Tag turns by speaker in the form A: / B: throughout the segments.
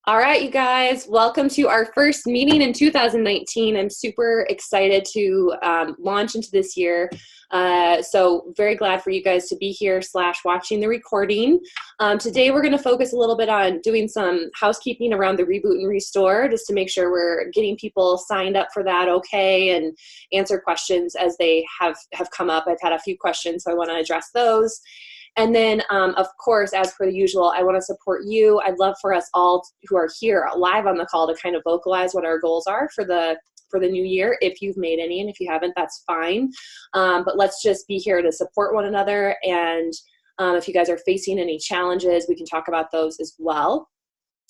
A: All right, you guys, welcome to our first meeting in 2019. I'm super excited to launch into this year. So very glad for you guys to be here / watching the recording. Today we're going to focus a little bit on doing some housekeeping around the reboot and restore, just to make sure we're getting people signed up for that okay, and answer questions as they have come up. I've had a few questions, so I want to address those. And then, of course, as per the usual, I want to support you. I'd love for us all who are here live on the call to kind of vocalize what our goals are for the new year. If you've made any, and if you haven't, that's fine. But let's just be here to support one another. And if you guys are facing any challenges, we can talk about those as well.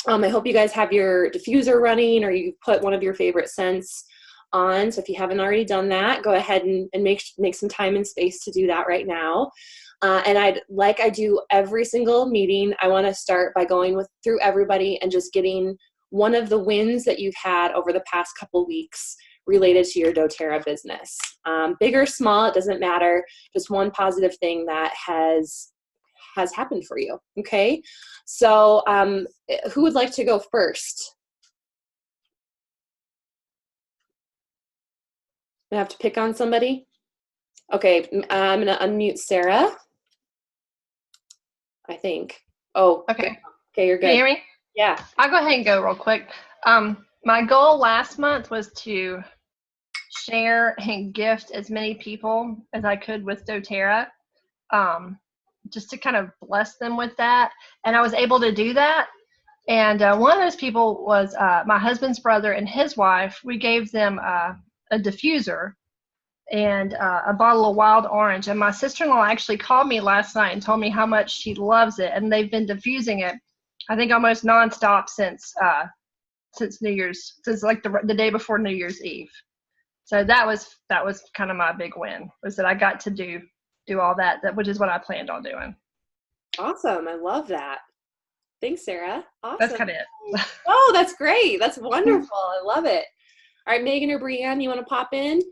A: I hope you guys have your diffuser running, or you put one of your favorite scents on. So if you haven't already done that, go ahead and make some time and space to do that right now. And I do every single meeting, I want to start by going through everybody and just getting one of the wins that you've had over the past couple weeks related to your doTERRA business. Big or small, it doesn't matter. Just one positive thing that has happened for you. Okay. So who would like to go first? I have to pick on somebody. Okay. I'm going to unmute Sarah, I think. Oh,
B: okay.
A: Okay, you're good.
B: Can you hear me?
A: Yeah.
B: I'll go ahead and go real quick. My goal last month was to share and gift as many people as I could with doTERRA, just to kind of bless them with that. And I was able to do that. And one of those people was my husband's brother and his wife. We gave them a diffuser and a bottle of wild orange. And my sister-in-law actually called me last night and told me how much she loves it. And they've been diffusing it, I think, almost nonstop since New Year's, since like the day before New Year's Eve. So that was kind of my big win, was that I got to do all that, which is what I planned on doing.
A: Awesome. I love that. Thanks, Sarah. Awesome.
B: That's kind of it.
A: Oh, that's great. That's wonderful. I love it. All right, Megan or Brianne, you want to pop in?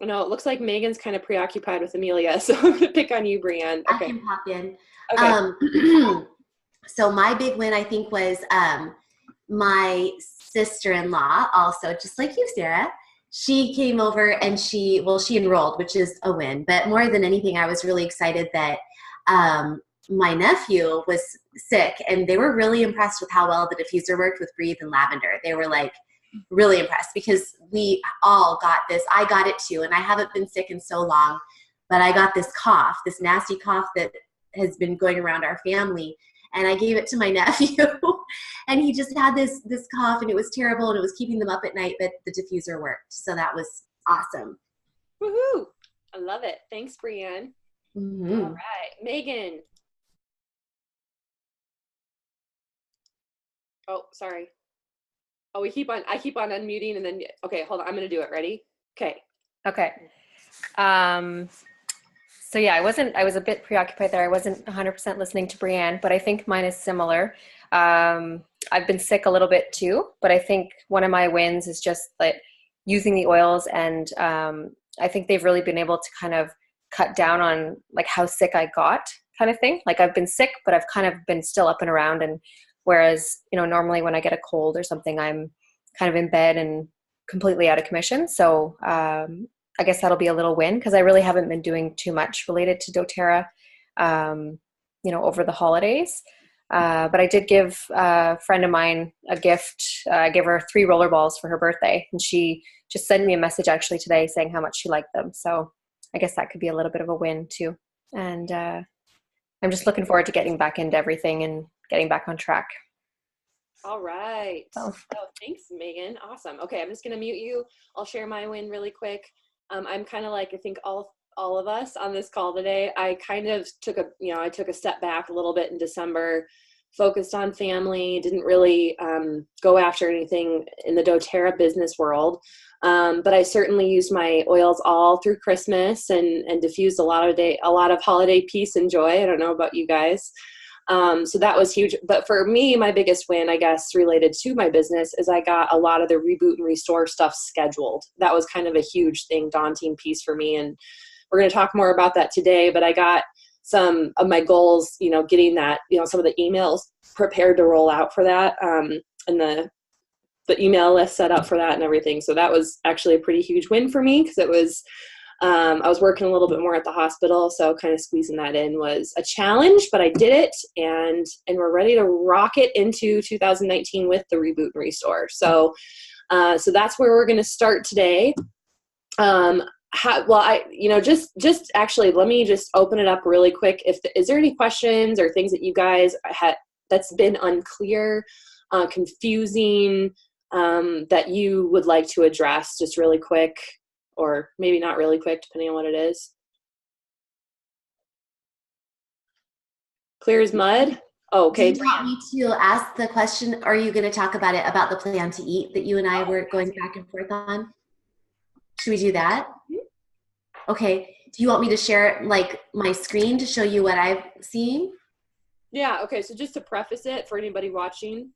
A: No, it looks like Megan's kind of preoccupied with Amelia, so I'm going to pick on you, Brianne. Okay.
C: I can pop in.
A: Okay.
C: So my big win, I think, was my sister-in-law, also, just like you, Sarah. She came over and she enrolled, which is a win. But more than anything, I was really excited that my nephew was sick, and they were really impressed with how well the diffuser worked with Breathe and Lavender. They were like, really impressed, because we all got this. I got it too, and I haven't been sick in so long, but I got this cough, this nasty cough that has been going around our family, and I gave it to my nephew, and he just had this cough, and it was terrible, and it was keeping them up at night, but the diffuser worked, so that was awesome.
A: Woohoo! I love it. Thanks, Brianne.
C: Mm-hmm.
A: All right, Megan. Oh, sorry. Oh, I keep on unmuting, and then, okay, hold on. I'm going to do it. Ready? Okay.
D: Okay. So yeah, I was a bit preoccupied there. I wasn't 100% listening to Brianne, but I think mine is similar. I've been sick a little bit too, but I think one of my wins is just like using the oils, and I think they've really been able to kind of cut down on like how sick I got, kind of thing. Like, I've been sick, but I've kind of been still up and around, and whereas, normally when I get a cold or something, I'm kind of in bed and completely out of commission. So I guess that'll be a little win, because I really haven't been doing too much related to doTERRA, over the holidays. But I did give a friend of mine a gift. I gave her 3 rollerballs for her birthday, and she just sent me a message actually today saying how much she liked them. So I guess that could be a little bit of a win too. And I'm just looking forward to getting back into everything and getting back on track.
A: All right.
D: Oh.
A: Oh, thanks, Megan. Awesome. Okay, I'm just going to mute you. I'll share my win really quick. I'm kind of like, I think all of us on this call today, I kind of took a step back a little bit in December, focused on family, didn't really go after anything in the doTERRA business world. But I certainly used my oils all through Christmas and diffused a lot of holiday peace and joy. I don't know about you guys. So that was huge. But for me, my biggest win, I guess, related to my business is I got a lot of the reboot and restore stuff scheduled. That was kind of a huge thing, daunting piece for me. And we're going to talk more about that today, but I got some of my goals, getting that, some of the emails prepared to roll out for that, and the email list set up for that and everything. So that was actually a pretty huge win for me, because it was, I was working a little bit more at the hospital, so kind of squeezing that in was a challenge, but I did it, and we're ready to rock it into 2019 with the Reboot and Restore. So that's where we're going to start today. Just actually, let me just open it up really quick. Is there any questions or things that you guys had that's been unclear, confusing, that you would like to address just really quick, or maybe not really quick, depending on what it is? Clear as mud? Oh, okay.
C: Do you want me to ask the question, or are you going to talk about it, about the plan to eat that you and I were going back and forth on? Should we do that? Okay. Do you want me to share like my screen to show you what I'm seeing?
A: Yeah. Okay. So just to preface it for anybody watching,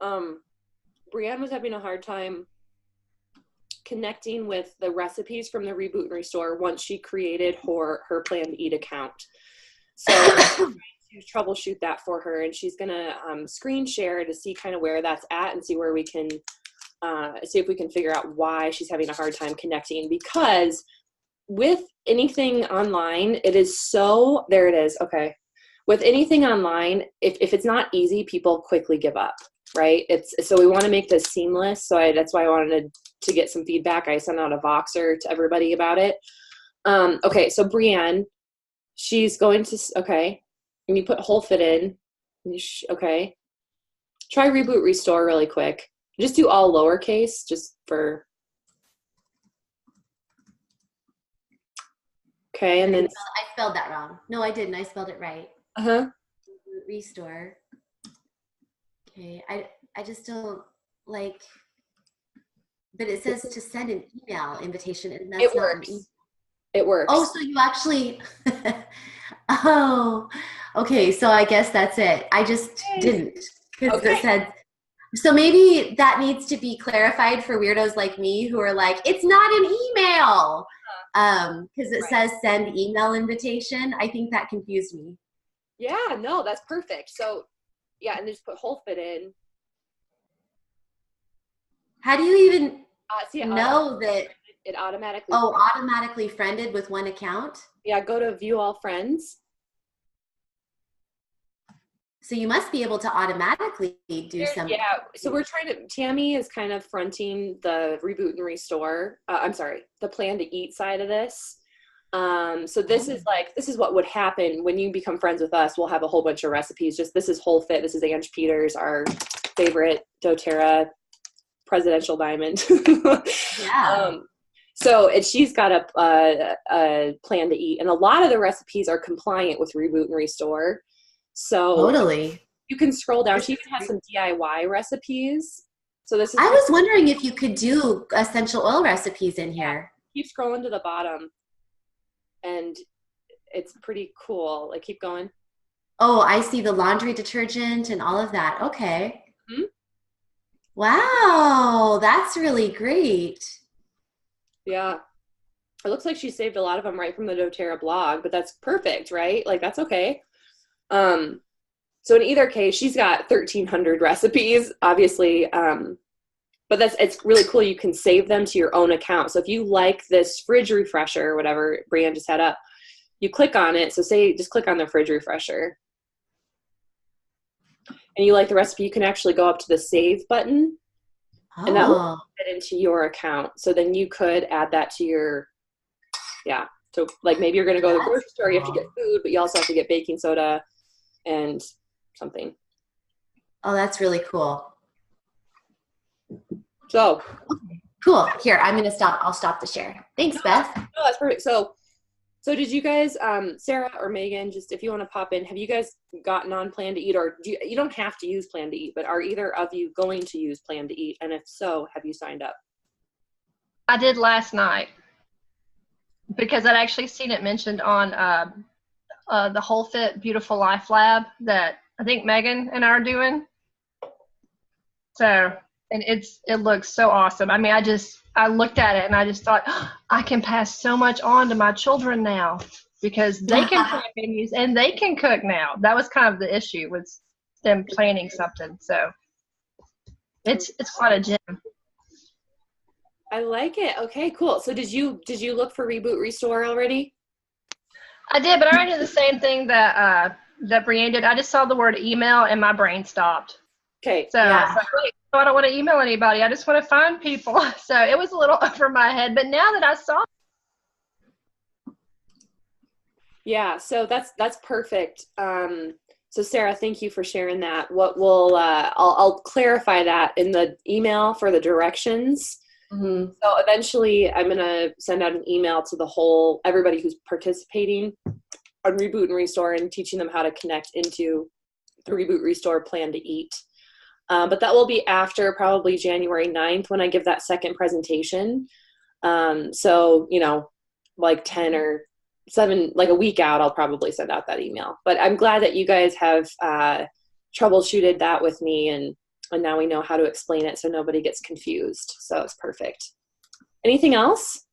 A: Brianne was having a hard time connecting with the recipes from the Reboot and Restore once she created her Plan to Eat account. So I'm trying to troubleshoot that for her, and she's gonna screen share to see kind of where that's at and see where we can see if we can figure out why she's having a hard time connecting. Because with anything online, it is so, there it is. Okay. With anything online, if it's not easy, people quickly give up, right? So we want to make this seamless. So that's why I wanted to get some feedback. I sent out a Voxer to everybody about it. Okay. So Brianne, she's going to, okay. And you put whole fit in. Okay. Try Reboot Restore really quick. Just do all lowercase, just for. Okay, and then
C: I spelled that wrong. No, I didn't. I spelled it right. Restore. Okay, I just don't like. But it says to send an email invitation, and that's
A: it works. It works.
C: Oh, so you actually. Oh, okay. So I guess that's it. I just didn't, because it said. So maybe that needs to be clarified for weirdos like me who are like, it's not an email, because it says send email invitation. I think that confused me.
A: Yeah, no, that's perfect. So yeah, and just put whole fit in.
C: How do you even know that
A: it automatically?
C: Oh, automatically friended with one account?
A: Yeah, go to view all friends.
C: So you must be able to automatically do something.
A: Yeah, so we're trying to, Tammy is kind of fronting the Reboot and Restore, I'm sorry, the Plan to Eat side of this. So this is what would happen when you become friends with us. We'll have a whole bunch of recipes. Just this is Whole Fit. This is Ange Peters, our favorite doTERRA presidential diamond.
C: Yeah.
A: So she's got a Plan to Eat, and a lot of the recipes are compliant with Reboot and Restore. So
C: totally.
A: You can scroll down. She even has some DIY recipes. So this is.
C: I was wondering if you could do essential oil recipes in here.
A: Keep scrolling to the bottom, and it's pretty cool. Like, keep going.
C: Oh, I see the laundry detergent and all of that. Okay.
A: Mm-hmm.
C: Wow, that's really great.
A: Yeah. It looks like she saved a lot of them right from the doTERRA blog, but that's perfect, right? Like, that's okay. So in either case, she's got 1,300 recipes, obviously, but it's really cool. You can save them to your own account. So if you like this fridge refresher, or whatever Brianne just had up, you click on it. So just click on the fridge refresher, and you like the recipe, you can actually go up to the save button, and that will fit into your account. So then you could add that to your, so like maybe you're going to go to the grocery store, you have to get food, but you also have to get baking soda and something.
C: Oh, that's really cool.
A: So
C: cool. Here, I'll stop the share. Thanks, Beth.
A: No, that's perfect. So did you guys, Sarah or Megan, just if you want to pop in, have you guys gotten on Plan to Eat, or you don't have to use Plan to Eat, but are either of you going to use Plan to Eat? And if so, have you signed up?
B: I did last night, because I'd actually seen it mentioned on the Whole Fit Beautiful Life Lab that I think Megan and I are doing. So, and it looks so awesome. I mean, I looked at it and I just thought, I can pass so much on to my children now. because they can plan menus and they can cook now. That was kind of the issue with them planning something. So it's quite a gem.
A: I like it. Okay, cool. So did you look for Reboot Restore already?
B: I did, but I already did the same thing that Brienne did. I just saw the word email and my brain stopped.
A: Okay.
B: So I was like, wait, I don't want to email anybody. I just want to find people. So it was a little over my head. But now that I saw
A: Yeah, so that's perfect. So Sarah, thank you for sharing that. What we'll I'll clarify that in the email for the directions.
C: Mm-hmm.
A: So eventually I'm going to send out an email to everybody who's participating on Reboot and Restore and teaching them how to connect into the Reboot Restore Plan to Eat. But that will be after probably January 9th when I give that second presentation. So, like 10 or 7, like a week out, I'll probably send out that email. But I'm glad that you guys have troubleshooted that with me, and now we know how to explain it so nobody gets confused. So it's perfect. Anything else?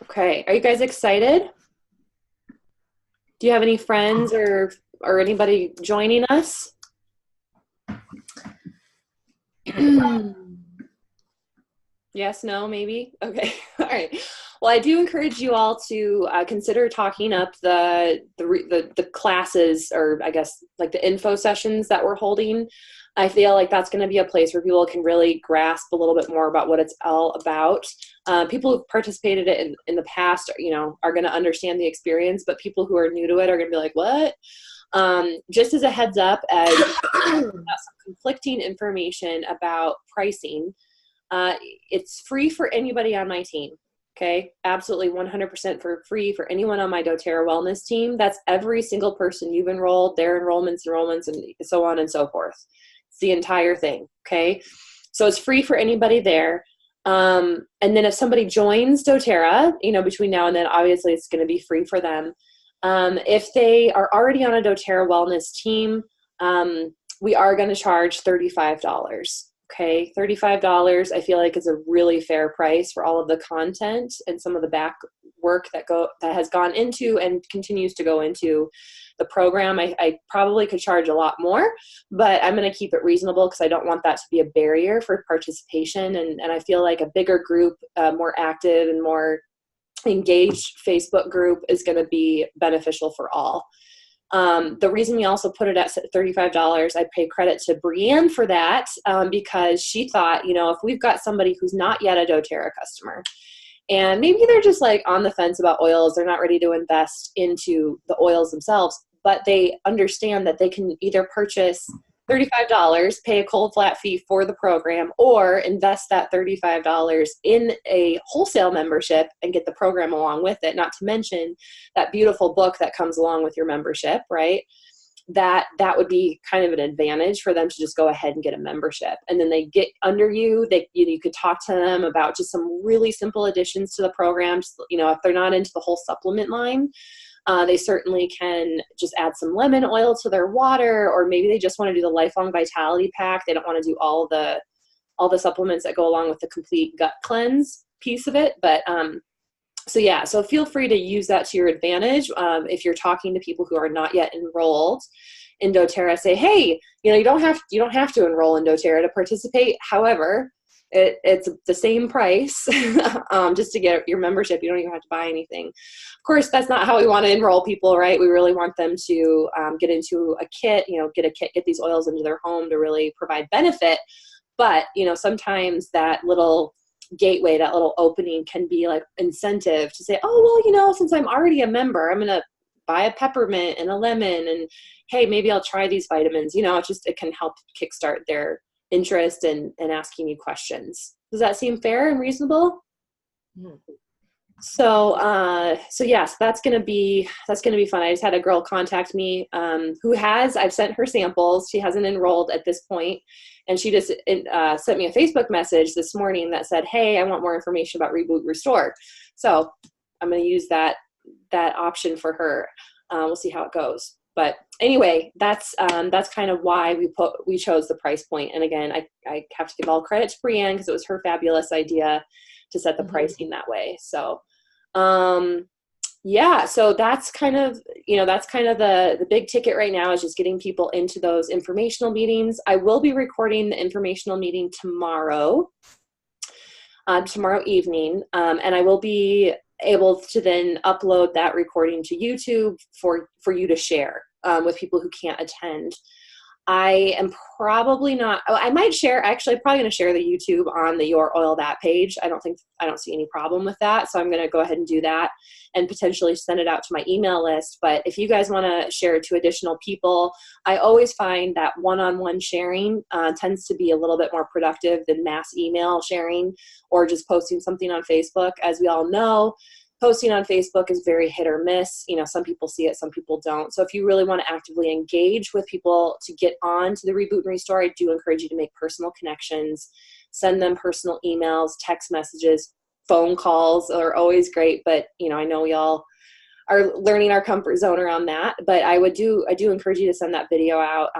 A: Okay, are you guys excited? Do you have any friends or anybody joining us? Yes, no, maybe? Okay. All right. Well, I do encourage you all to consider talking up the classes, or I guess like the info sessions that we're holding. I feel like that's going to be a place where people can really grasp a little bit more about what it's all about. People who've participated in the past, are going to understand the experience, but people who are new to it are going to be like, what? Just as a heads up, as some conflicting information about pricing, it's free for anybody on my team. Okay. Absolutely 100% for free for anyone on my doTERRA wellness team. That's every single person you've enrolled, their enrollments, and so on and so forth. It's the entire thing. Okay. So it's free for anybody there. And then if somebody joins doTERRA, between now and then, obviously it's going to be free for them. If they are already on a doTERRA wellness team, we are going to charge $35. Okay, $35 I feel like is a really fair price for all of the content and some of the back work that has gone into and continues to go into the program. I probably could charge a lot more, but I'm going to keep it reasonable because I don't want that to be a barrier for participation. And I feel like a bigger group, more active and more engaged Facebook group is going to be beneficial for all. The reason we also put it at $35, I pay credit to Brienne for that, because she thought, if we've got somebody who's not yet a doTERRA customer, and maybe they're just like on the fence about oils, they're not ready to invest into the oils themselves, but they understand that they can either purchase $35, pay a cold flat fee for the program, or invest that $35 in a wholesale membership and get the program along with it, not to mention that beautiful book that comes along with your membership, right? That would be kind of an advantage for them to just go ahead and get a membership. And then they get under you. You could talk to them about just some really simple additions to the program. Just, if they're not into the whole supplement line, they certainly can just add some lemon oil to their water, or maybe they just want to do the lifelong vitality pack. They don't want to do all the supplements that go along with the complete gut cleanse piece of it. But so feel free to use that to your advantage. If you're talking to people who are not yet enrolled in doTERRA, say, hey, you don't have to enroll in doTERRA to participate. However, it's the same price just to get your membership. You don't even have to buy anything. Of course, that's not how we want to enroll people, right? We really want them to get into a kit, get a kit, get these oils into their home to really provide benefit. But, sometimes that little gateway, that little opening can be like incentive to say, oh, well, since I'm already a member, I'm going to buy a peppermint and a lemon, and hey, maybe I'll try these vitamins. It can help kickstart their interest in asking you questions. Does that seem fair and reasonable?
C: Mm.
A: So yes, that's gonna be fun. I just had a girl contact me I've sent her samples. She hasn't enrolled at this point, and she just sent me a Facebook message this morning that said, hey, I want more information about Reboot Restore. So I'm gonna use that option for her. We'll see how it goes. But anyway, that's kind of why we chose the price point. And again, I have to give all credit to Brienne because it was her fabulous idea to set the pricing that way. So, yeah, so that's kind of, the big ticket right now is just getting people into those informational meetings. I will be recording the informational meeting tomorrow evening, and I will be able to then upload that recording to YouTube for you to share with people who can't attend. I am probably not, I might share, actually I'm probably going to share the YouTube on the Your Oil That page. I don't see any problem with that. So I'm going to go ahead and do that and potentially send it out to my email list. But if you guys want to share it to additional people, I always find that one-on-one sharing tends to be a little bit more productive than mass email sharing or just posting something on Facebook. As we all know, posting on Facebook is very hit or miss. Some people see it, some people don't. So if you really want to actively engage with people to get on to the Reboot and Restore, I do encourage you to make personal connections, send them personal emails, text messages, phone calls are always great. But, I know we all are learning our comfort zone around that. But I do encourage you to send that video out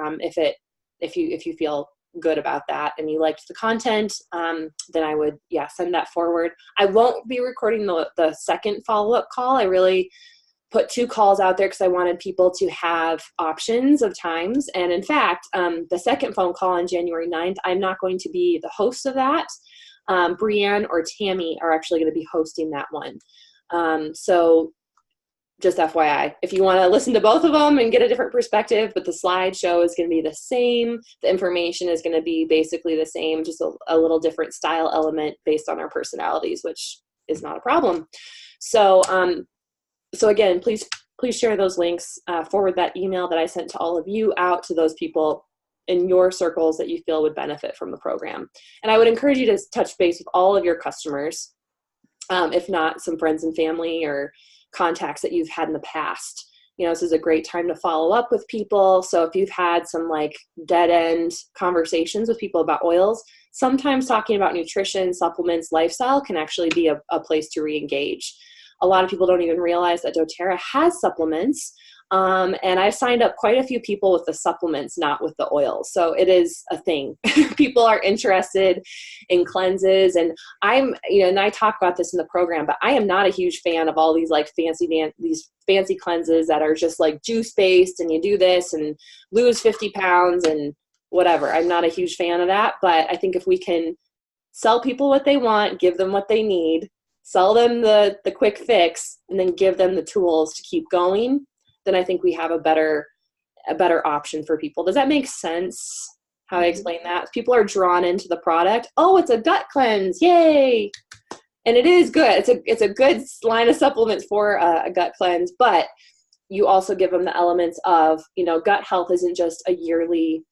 A: if you feel good about that and you liked the content, then I would send that forward. I won't be recording the second follow-up call. I really put 2 calls out there because I wanted people to have options of times. And in fact, the second phone call on January 9th, I'm not going to be the host of that. Brianne or Tammy are actually going to be hosting that one. So just FYI, if you want to listen to both of them and get a different perspective, but the slideshow is going to be the same. The information is going to be basically the same, just a little different style element based on our personalities, which is not a problem. So, so again, please share those links, forward that email that I sent to all of you out to those people in your circles that you feel would benefit from the program. And I would encourage you to touch base with all of your customers, if not some friends and family or contacts that you've had in the past. This is a great time to follow up with people. So if you've had some dead end conversations with people about oils, sometimes talking about nutrition, supplements, lifestyle can actually be a place to re-engage. A lot of people don't even realize that doTERRA has supplements. And I've signed up quite a few people with the supplements, not with the oils. So it is a thing. People are interested in cleanses. And and I talk about this in the program, but I am not a huge fan of all these fancy cleanses that are just juice based and you do this and lose 50 pounds and whatever. I'm not a huge fan of that. But I think if we can sell people what they want, give them what they need, sell them the quick fix, and then give them the tools to keep going, then I think we have a better option for people. Does that make sense how I explain that? People are drawn into the product. Oh, it's a gut cleanse. Yay. And it is good. It's a good line of supplements for a gut cleanse, but you also give them the elements of, gut health isn't just a yearly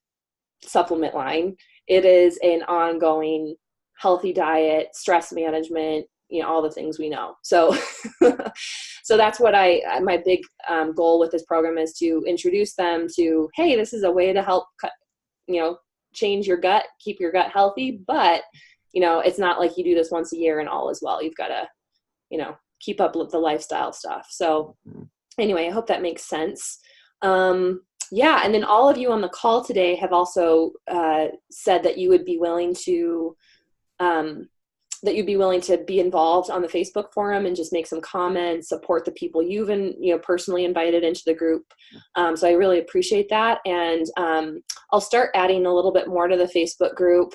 A: supplement line. It is an ongoing healthy diet, stress management, all the things we know. So, so that's what my big goal with this program is to introduce them to, hey, this is a way to help change your gut, keep your gut healthy. But, it's not like you do this once a year and all is well. You've got to, keep up with the lifestyle stuff. So anyway, I hope that makes sense. And then all of you on the call today have also said that you would be willing to be involved on the Facebook forum and just make some comments, support the people you've personally invited into the group. So I really appreciate that. And I'll start adding a little bit more to the Facebook group,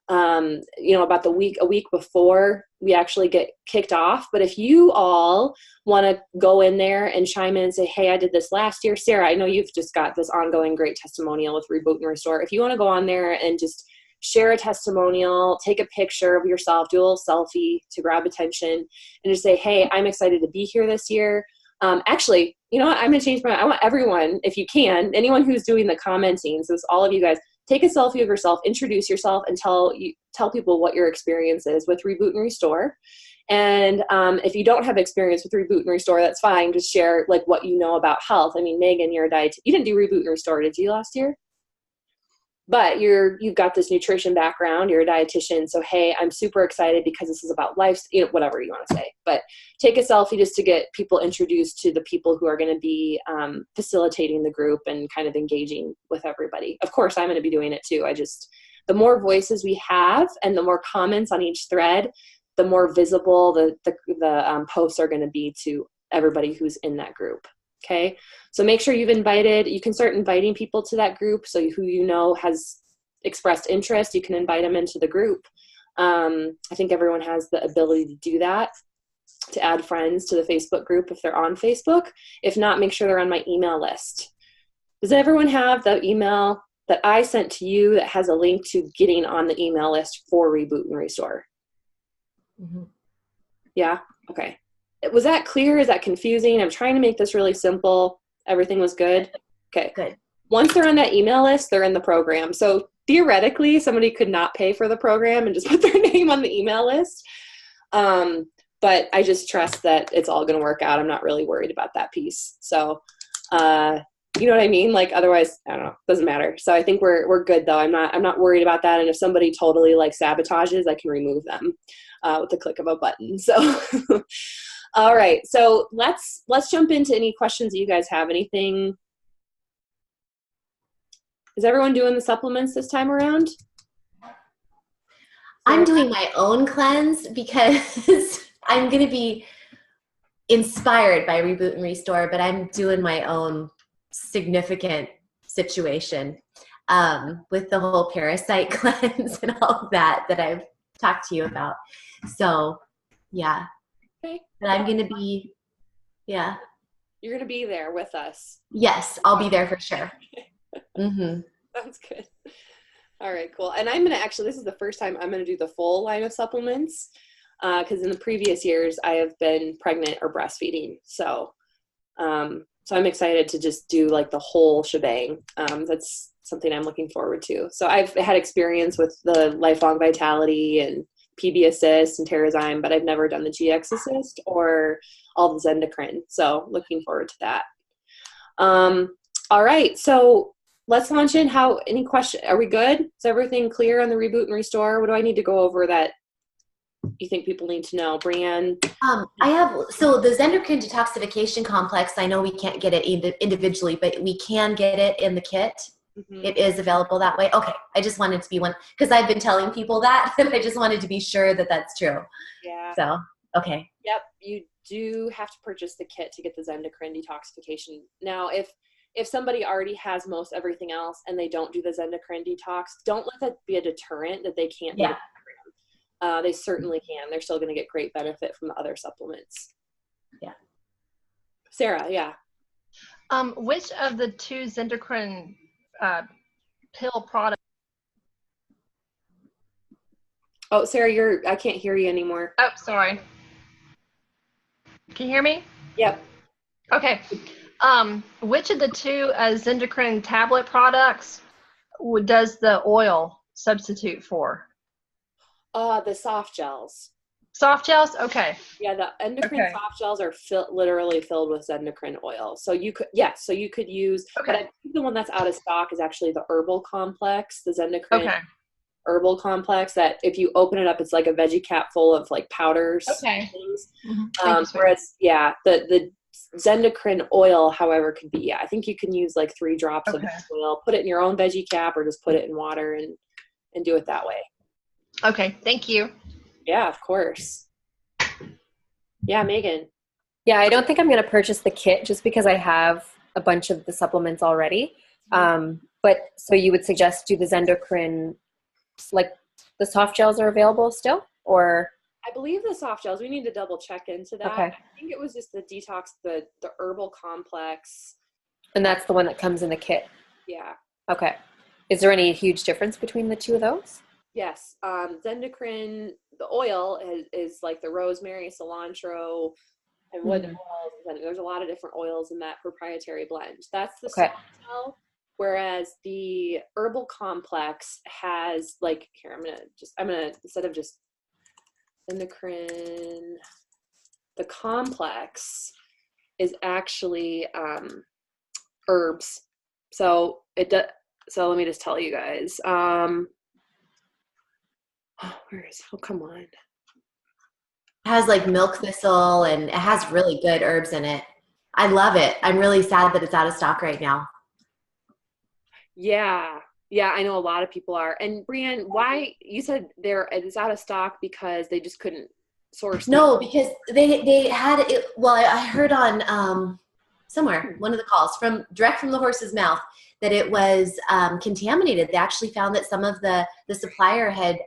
A: about a week before we actually get kicked off. But if you all want to go in there and chime in and say, hey, I did this last year. Sarah, I know you've just got this ongoing great testimonial with Reboot and Restore. If you want to go on there and just share a testimonial, take a picture of yourself, do a little selfie to grab attention, and just say, hey, I'm excited to be here this year. Actually, you know what? I'm going to change I want everyone, if you can, anyone who's doing the commenting, so it's all of you guys, take a selfie of yourself, introduce yourself, and tell people what your experience is with Reboot and Restore. And if you don't have experience with Reboot and Restore, that's fine. Just share what you know about health. I mean, Megan, you're a dietitian. You didn't do Reboot and Restore, did you, last year? But you've got this nutrition background, you're a dietitian. So, hey, I'm super excited because this is about life, whatever you want to say. But take a selfie just to get people introduced to the people who are going to be facilitating the group and kind of engaging with everybody. Of course, I'm going to be doing it too. The more voices we have and the more comments on each thread, the more visible the posts are going to be to everybody who's in that group. Okay. So make sure you can start inviting people to that group. So who you know has expressed interest, you can invite them into the group. I think everyone has the ability to do that, to add friends to the Facebook group if they're on Facebook. If not, make sure they're on my email list. Does everyone have the email that I sent to you that has a link to getting on the email list for Reboot and Restore?
C: Mm-hmm.
A: Yeah? Okay. Was that clear? Is that confusing? I'm trying to make this really simple. Everything was good? Okay.
C: Good.
A: Once they're on that email list, they're in the program. So theoretically, somebody could not pay for the program and just put their name on the email list. But I just trust that it's all going to work out. I'm not really worried about that piece. So, you know what I mean? Like, otherwise, I don't know, doesn't matter. So I think we're good though. I'm not worried about that. And if somebody totally like sabotages, I can remove them with the click of a button. So, all right. So let's jump into any questions that you guys have. Anything? Is everyone doing the supplements this time around?
C: I'm doing my own cleanse because I'm going to be inspired by Reboot and Restore, but I'm doing my own significant situation with the whole parasite cleanse and all of that I've talked to you about. So, yeah.
A: Okay.
C: But I'm going to be, yeah.
A: You're going to be there with us.
C: Yes, I'll be there for sure. Mm-hmm.
A: Sounds good. All right, cool. And I'm going to actually, this is the first time I'm going to do the full line of supplements because in the previous years I have been pregnant or breastfeeding. So I'm excited to just do like the whole shebang. That's something I'm looking forward to. So I've had experience with the Lifelong Vitality and PB Assist and Terrazyme, but I've never done the GX Assist or all the Zendocrine. So looking forward to that. All right. So let's launch in. Any question? Are we good? Is everything clear on the Reboot and Restore? What do I need to go over that you think people need to know? Brianne?
C: So the Zendocrine Detoxification Complex, I know we can't get it individually, but we can get it in the kit. Mm-hmm. It is available that way. Okay. I just wanted to be one, because I've been telling people that, and I just wanted to be sure that that's true.
A: Yeah.
C: So, okay.
A: Yep. You do have to purchase the kit to get the Zendocrine Detoxification. Now, if somebody already has most everything else and they don't do the Zendocrine detox, don't let that be a deterrent that they can't do the program. They certainly can. They're still going to get great benefit from the other supplements.
C: Yeah.
A: Sarah, yeah.
B: Which of the two Zendocrine pill products?
A: Oh, Sarah, I can't hear you anymore.
B: Oh, sorry. Can you hear me?
A: Yep.
B: Okay. Which of the two Zendocrine tablet products does the oil substitute for?
A: The soft gels.
B: Soft gels? Okay.
A: Yeah, the endocrine soft gels are literally filled with Zendocrine oil. So you could use, but I think the one that's out of stock is actually the herbal complex, the Zendocrine herbal complex, that if you open it up, it's like a veggie cap full of like powders. Okay. Things. Mm-hmm. Whereas, the Zendocrine oil, however, could be, I think you can use like 3 drops of oil, put it in your own veggie cap or just put it in water and do it that way.
B: Okay. Thank you.
A: Yeah, of course. Yeah, Megan.
D: Yeah, I don't think I'm going to purchase the kit just because I have a bunch of the supplements already. But so you would suggest do the Zendocrine, like the soft gels are available still, or?
A: I believe the soft gels, we need to double check into that. Okay. I think it was just the detox, the herbal complex.
D: And that's the one that comes in the kit?
A: Yeah.
D: Okay. Is there any huge difference between the two of those?
A: Yes. Zendocrine, the oil is like the rosemary, cilantro, and wood oils. And there's a lot of different oils in that proprietary blend. That's the soft gel. Whereas the herbal complex has like, here, I'm gonna, instead of just Zendocrine, the complex is actually herbs. So so let me just tell you guys. Where is it? Oh, come on.
C: It has like milk thistle and it has really good herbs in it. I love it. I'm really sad that it's out of stock right now.
A: Yeah. Yeah, I know a lot of people are. And Brianne, why you said it's out of stock because they just couldn't source?
C: No, because they had it. Well, I heard on somewhere, one of the calls direct from the horse's mouth, that it was contaminated. They actually found that some of the supplier had,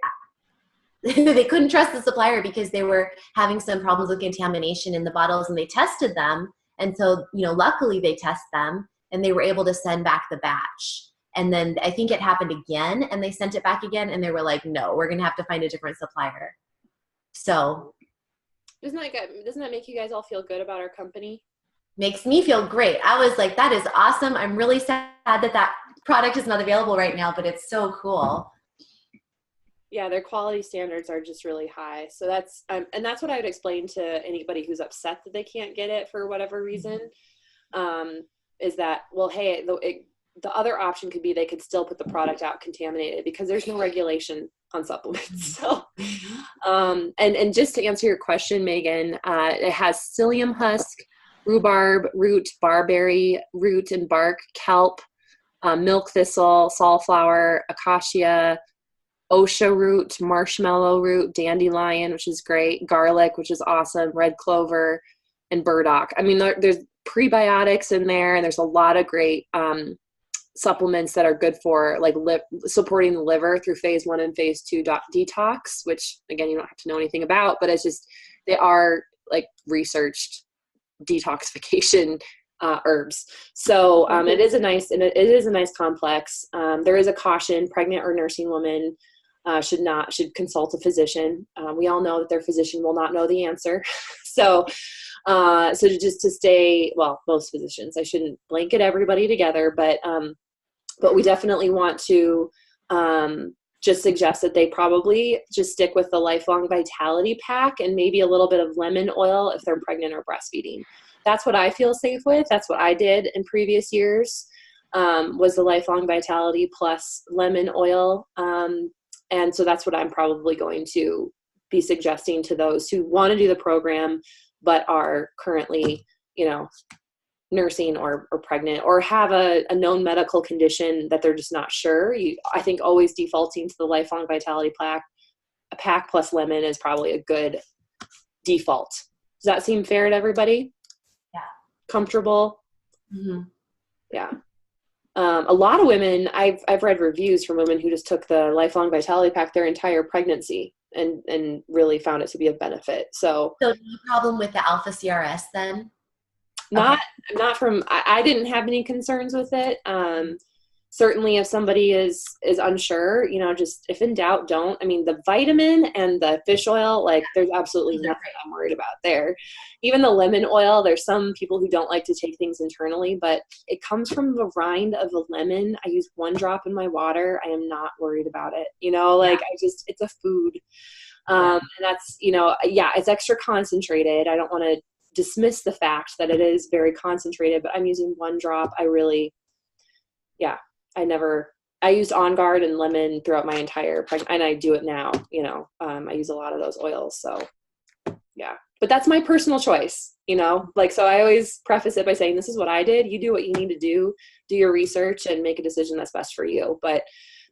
C: they couldn't trust the supplier because they were having some problems with contamination in the bottles, and they tested them. And so, luckily they test them and they were able to send back the batch. And then I think it happened again and they sent it back again and they were like, no, we're going to have to find a different supplier. So.
A: Doesn't that make you guys all feel good about our company?
C: Makes me feel great. I was like, that is awesome. I'm really sad that product is not available right now, but it's so cool.
A: Yeah, their quality standards are just really high. So that's and that's what I would explain to anybody who's upset that they can't get it for whatever reason, is that, well, hey, the other option could be they could still put the product out contaminated because there's no regulation on supplements. So, and just to answer your question, Megan, it has psyllium husk, rhubarb root, barberry root and bark, kelp, milk thistle, safflower, acacia, osha root, marshmallow root, dandelion, which is great, garlic, which is awesome, red clover, and burdock. I mean, there's prebiotics in there, and there's a lot of great supplements that are good for like supporting the liver through phase 1 and phase 2 detox, which again, you don't have to know anything about, but it's just, they are like researched detoxification herbs. So it is a nice complex. There is a caution: pregnant or nursing women should consult a physician. We all know that their physician will not know the answer. So to stay, well, most physicians, I shouldn't blanket everybody together, but we definitely want to just suggest that they probably just stick with the Lifelong Vitality Pack and maybe a little bit of lemon oil if they're pregnant or breastfeeding. That's what I feel safe with. That's what I did in previous years, was the Lifelong Vitality plus lemon oil. And so that's what I'm probably going to be suggesting to those who want to do the program but are currently, nursing or pregnant or have a known medical condition that they're just not sure. I think always defaulting to the Lifelong Vitality pack plus lemon is probably a good default. Does that seem fair to everybody?
C: Yeah.
A: Comfortable?
C: Mm-hmm.
A: Yeah. A lot of women, I've read reviews from women who just took the Lifelong Vitality Pack their entire pregnancy and really found it to be a benefit. So
C: no problem with the Alpha CRS then?
A: Not from, I didn't have any concerns with it. Certainly if somebody is unsure, just if in doubt, don't. I mean, the vitamin and the fish oil, like there's absolutely nothing I'm worried about there. Even the lemon oil, there's some people who don't like to take things internally, but it comes from the rind of a lemon. I use 1 drop in my water. I am not worried about it. It's a food. And that's, it's extra concentrated. I don't want to dismiss the fact that it is very concentrated, but I'm using 1 drop. I used On Guard and lemon throughout my entire and I do it now, I use a lot of those oils. So yeah, but that's my personal choice, so I always preface it by saying, this is what I did. You do what you need to do your research and make a decision that's best for you. But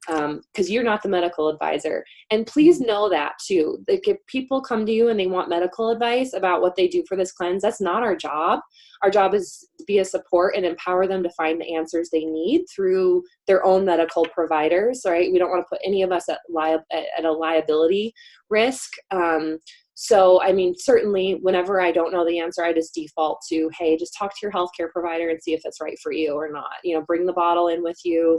A: because you're not the medical advisor. And please know that too. Like if people come to you and they want medical advice about what they do for this cleanse, that's not our job. Our job is to be a support and empower them to find the answers they need through their own medical providers, right? We don't want to put any of us at a liability risk. So, I mean, certainly whenever I don't know the answer, I just default to, hey, just talk to your healthcare provider and see if it's right for you or not. Bring the bottle in with you.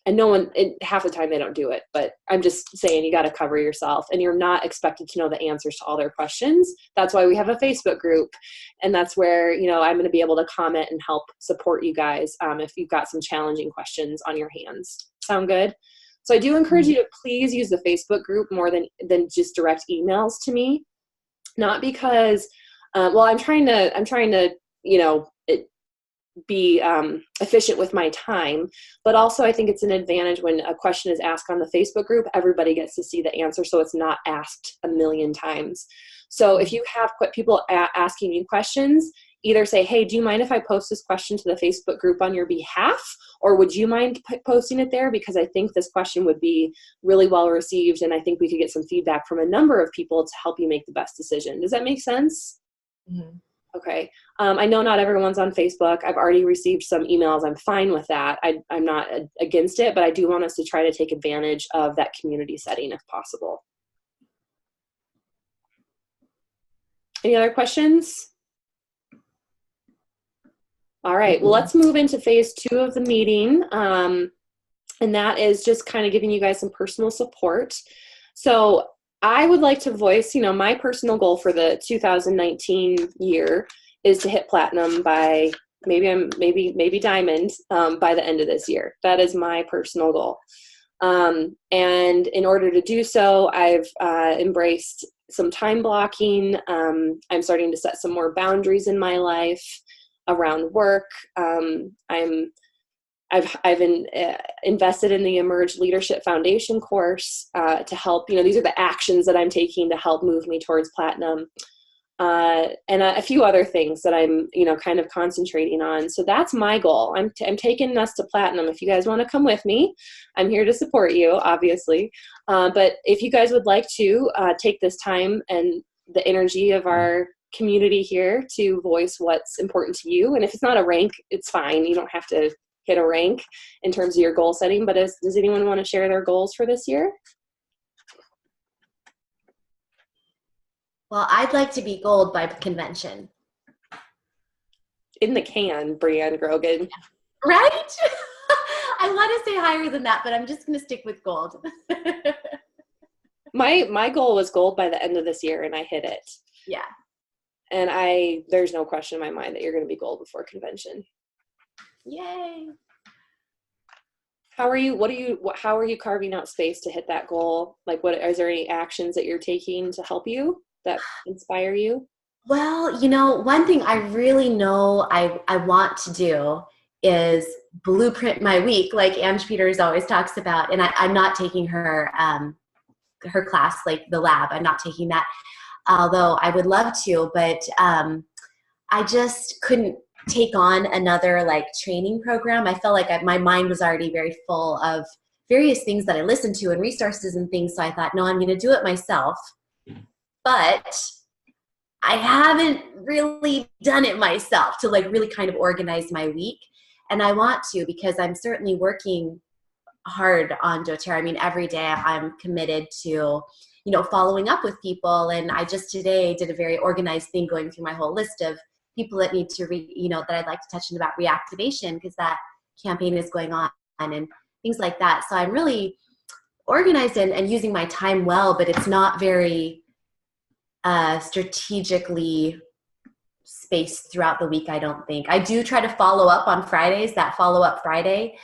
A: And no one, half the time they don't do it, but I'm just saying you got to cover yourself and you're not expected to know the answers to all their questions. That's why we have a Facebook group. And that's where, I'm going to be able to comment and help support you guys if you've got some challenging questions on your hands. Sound good? So I do encourage you to please use the Facebook group more than just direct emails to me. Not because, I'm trying to, be efficient with my time, but also I think it's an advantage when a question is asked on the Facebook group, everybody gets to see the answer, so it's not asked a million times. So if you have people asking you questions, either say, hey, do you mind if I post this question to the Facebook group on your behalf? Or would you mind posting it there? Because I think this question would be really well received. And I think we could get some feedback from a number of people to help you make the best decision. Does that make sense?
C: Mm-hmm.
A: Okay. I know not everyone's on Facebook. I've already received some emails. I'm fine with that. I'm not against it, but I do want us to try to take advantage of that community setting if possible. Any other questions? All right. Well, let's move into phase 2 of the meeting. And that is just kind of giving you guys some personal support. So I would like to voice, my personal goal for the 2019 year is to hit platinum by maybe diamond by the end of this year. That is my personal goal. And in order to do so, I've embraced some time blocking. I'm starting to set some more boundaries in my life around work. I've invested in the Emerge Leadership Foundation course to help, these are the actions that I'm taking to help move me towards platinum, and a few other things that I'm, kind of concentrating on. So that's my goal. I'm taking us to platinum. If you guys want to come with me, I'm here to support you, obviously. But if you guys would like to take this time and the energy of our community here to voice what's important to you, and if it's not a rank, it's fine. You don't have to hit a rank in terms of your goal setting, but does anyone want to share their goals for this year?
C: Well, I'd like to be gold by convention.
A: In the can, Brianne Grogan.
C: Right? I want to say higher than that, but I'm just going to stick with gold.
A: My goal was gold by the end of this year, and I hit it.
C: Yeah.
A: And there's no question in my mind that you're going to be gold before convention.
C: Yay.
A: How are you carving out space to hit that goal? Like, is there any actions that you're taking to help you that inspire you?
C: Well, one thing I really know I want to do is blueprint my week, like Ange Peters always talks about. And I'm not taking her class, like the lab. I'm not taking that, although I would love to, but I just couldn't take on another training program. I felt like my mind was already very full of various things that I listened to and resources and things. So I thought, no, I'm going to do it myself. But I haven't really done it myself to really kind of organize my week. And I want to, because I'm certainly working hard on doTERRA. I mean, every day I'm committed to, following up with people. And I just today did a very organized thing going through my whole list of people that need to that I'd like to touch on about reactivation, because that campaign is going on and things like that. So I'm really organized and using my time well, but it's not very strategically spaced throughout the week, I don't think. I do try to follow up on Fridays, that follow-up Friday,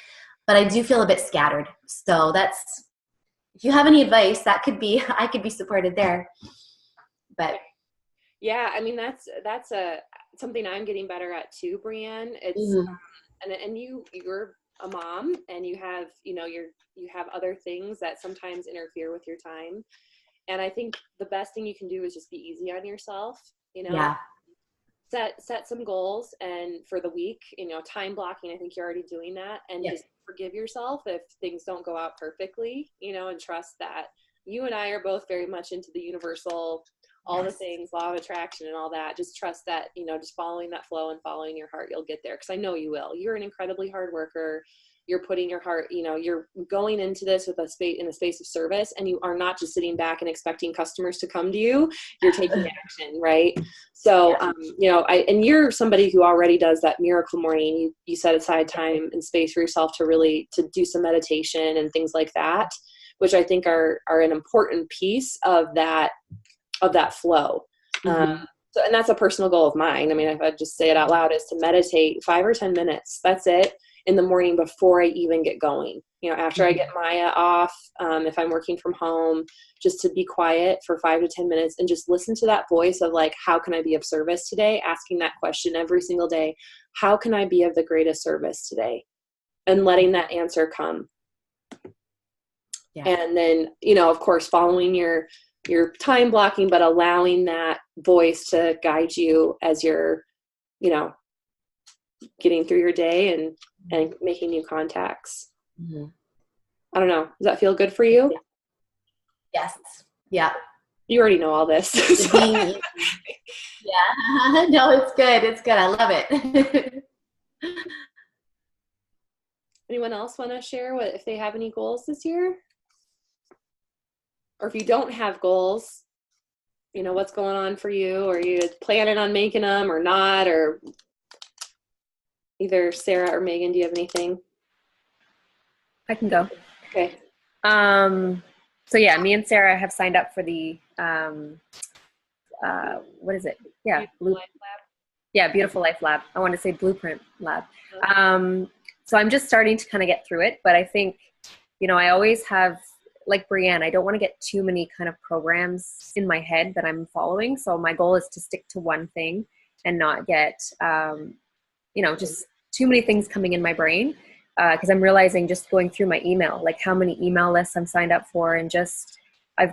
C: but I do feel a bit scattered. So if you have any advice, I could be supported there. But
A: yeah, I mean, that's something I'm getting better at too, Brianne. It's and you're a mom, and you have you have other things that sometimes interfere with your time. And I think the best thing you can do is just be easy on yourself.
C: Yeah.
A: Set some goals, and for the week, time blocking. I think you're already doing that, and just forgive yourself if things don't go out perfectly. And trust that you and I are both very much into the universal. All the things, law of attraction and all that. Just trust that, just following that flow and following your heart, you'll get there. Because I know you will. You're an incredibly hard worker. You're putting your heart, you're going into this with in a space of service, and you are not just sitting back and expecting customers to come to you. You're taking action, right? So, and you're somebody who already does that miracle morning. You set aside time and space for yourself to do some meditation and things like that, which I think are an important piece of that flow. And that's a personal goal of mine. I mean, if I just say it out loud, is to meditate 5 or 10 minutes. That's it, in the morning before I even get going. After I get Maya off, if I'm working from home, just to be quiet for 5 to 10 minutes and just listen to that voice of how can I be of service today? Asking that question every single day. How can I be of the greatest service today? And letting that answer come. Yeah. And then, of course, following your time blocking, but allowing that voice to guide you as you're you know, getting through your day and making new contacts.
C: Mm-hmm.
A: I don't know. Does that feel good for you?
C: Yes. Yeah.
A: You already know all this.
C: Yeah. No, it's good. It's good. I love it.
A: Anyone else want to share if they have any goals this year? Or if you don't have goals, you know, what's going on for you? Are you planning on making them or not? Or either Sarah or Megan, do you have anything?
D: I can go.
A: Okay.
D: So yeah, me and Sarah have signed up for the what is it? Yeah,
A: Beautiful Life Lab.
D: Yeah, Beautiful Life Lab. I want to say Blueprint Lab. So I'm just starting to kind of get through it, but I think, you know, I always have, like Brianne, I don't want to get too many kind of programs in my head that I'm following. So my goal is to stick to one thing and not get, you know, just too many things coming in my brain. Because I'm realizing just going through my email, like how many email lists I'm signed up for, and just I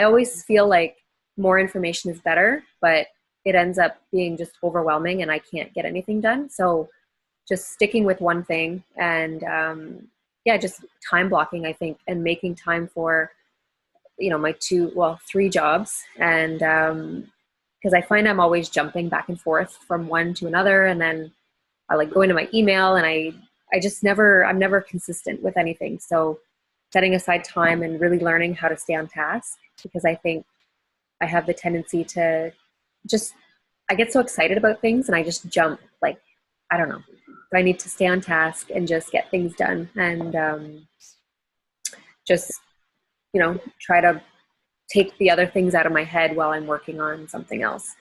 D: always feel like more information is better, but it ends up being just overwhelming and I can't get anything done. So just sticking with one thing and just time blocking, I think, and making time for, you know, my 3 jobs. And because I find I'm always jumping back and forth from one to another, and then I like go into my email and I'm never consistent with anything. So setting aside time and really learning how to stay on task, because I think I have the tendency to I get so excited about things and I just jump, like, I don't know. But I need to stay on task and just get things done and just, you know, try to take the other things out of my head while I'm working on something else.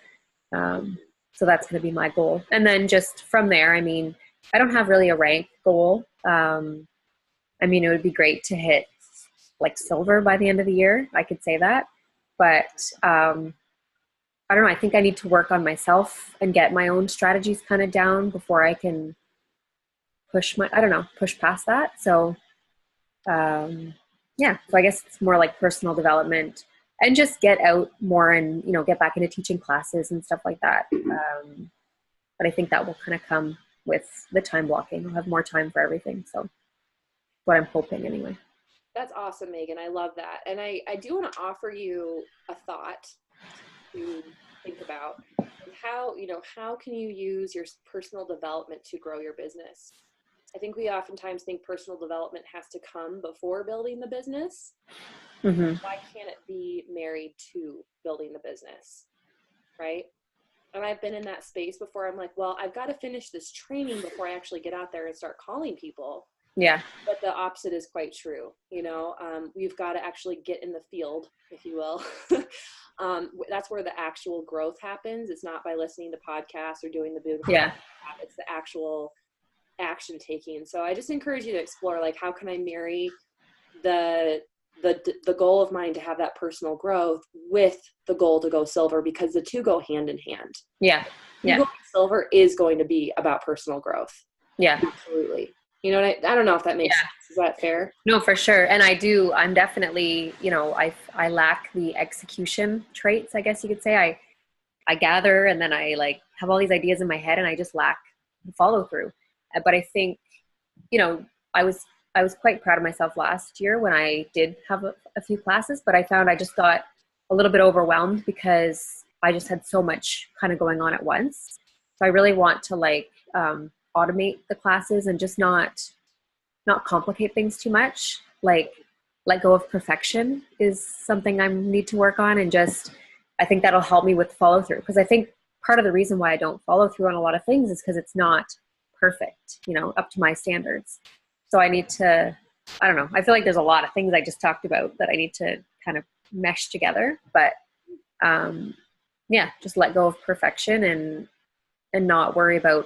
D: So that's going to be my goal. And then just from there, I mean, I don't have really a rank goal. I mean, it would be great to hit like silver by the end of the year. I could say that. But I don't know. I think I need to work on myself and get my own strategies kind of down before I can push past that. So, so I guess it's more like personal development and just get out more and, you know, get back into teaching classes and stuff like that. But I think that will kind of come with the time blocking. I'll have more time for everything. So what I'm hoping anyway.
A: That's awesome, Megan. I love that. And I do want to offer you a thought to think about. How can you use your personal development to grow your business? I think we oftentimes think personal development has to come before building the business.
D: Mm-hmm.
A: Why can't it be married to building the business? Right? And I've been in that space before. I'm like, well, I've got to finish this training before I actually get out there and start calling people.
D: Yeah.
A: But the opposite is quite true. You know, we've got to actually get in the field, if you will. That's where the actual growth happens. It's not by listening to podcasts or doing the beautiful.
D: Yeah.
A: It's the actual action taking. So I just encourage you to explore, like, how can I marry the goal of mine to have that personal growth with the goal to go silver, because the two go hand in hand.
D: Yeah. Yeah.
A: Silver is going to be about personal growth.
D: Yeah.
A: Absolutely. You know, I don't know if that makes sense. Is that fair?
D: No, for sure. And I'm definitely, you know, I lack the execution traits, I guess you could say. I gather and then I like have all these ideas in my head and I just lack the follow through. But I think, you know, I was quite proud of myself last year when I did have a few classes, but I found I just got a little bit overwhelmed because I just had so much kind of going on at once. So I really want to like automate the classes and just not complicate things too much. Like let go of perfection is something I need to work on, and just I think that'll help me with follow through, because I think part of the reason why I don't follow through on a lot of things is because it's not perfect, you know, up to my standards. So I need to, I don't know, I feel like there's a lot of things I just talked about that I need to kind of mesh together, but just let go of perfection and not worry about,